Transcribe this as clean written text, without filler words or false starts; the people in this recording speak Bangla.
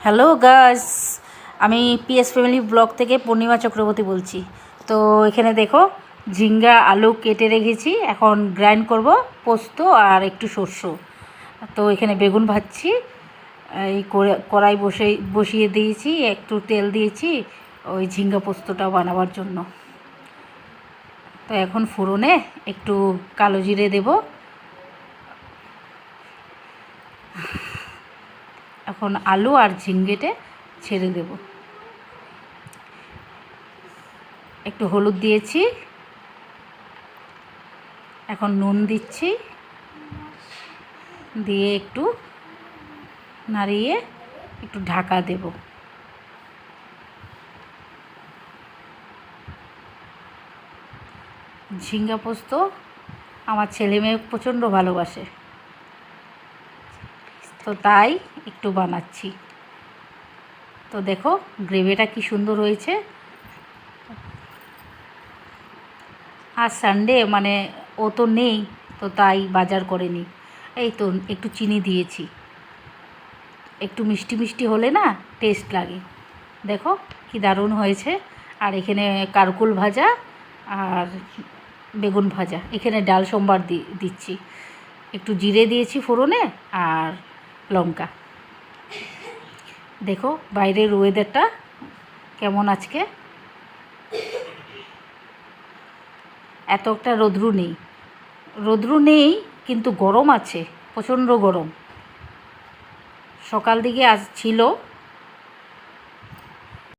হ্যালো গাইস, আমি পিএস ফ্যামিলি ব্লগ থেকে পূর্ণিমা চক্রবর্তী বলছি। তো এখানে দেখো ঝিঙ্গা আলু কেটে রেখেছি, এখন গ্রাইন্ড করব পোস্ত আর একটু সর্ষ। তো এখানে বেগুন ভাজছি, এই কড়াই বসিয়ে দিয়েছি, একটু তেল দিয়েছি ওই ঝিঙ্গা পোস্তটা বানাবার জন্য। তো এখন ফোড়নে একটু কালো জিরে দেব। এখন আলু আর ঝিঙ্গেটে ছেড়ে দেব। একটু হলুদ দিয়েছি, এখন নুন দিচ্ছি, দিয়ে একটু নাড়িয়ে একটু ঢাকা দেব। ঝিঙ্গা পোস্ত আমার ছেলে মেয়ে প্রচণ্ড ভালোবাসে, তো তাই একটু বানাচ্ছি। তো দেখো গ্রেভিটা কি সুন্দর হয়েছে। আর সানডে মানে ও তো নেই, তো তাই বাজার করেনি। এই তো একটু চিনি দিয়েছি, একটু মিষ্টি মিষ্টি হলে না টেস্ট লাগে। দেখো কি দারুণ হয়েছে। আর এখানে কারকুল ভাজা আর বেগুন ভাজা, এখানে ডাল সম্বার দিচ্ছি, একটু জিরে দিয়েছি ফোড়নে আর লঙ্কা। দেখো বাইরের ওয়েদারটা কেমন আজকে, একটা রৌদ্রু নেই কিন্তু গরম আছে, প্রচণ্ড গরম। সকাল দিকে আজ ছিল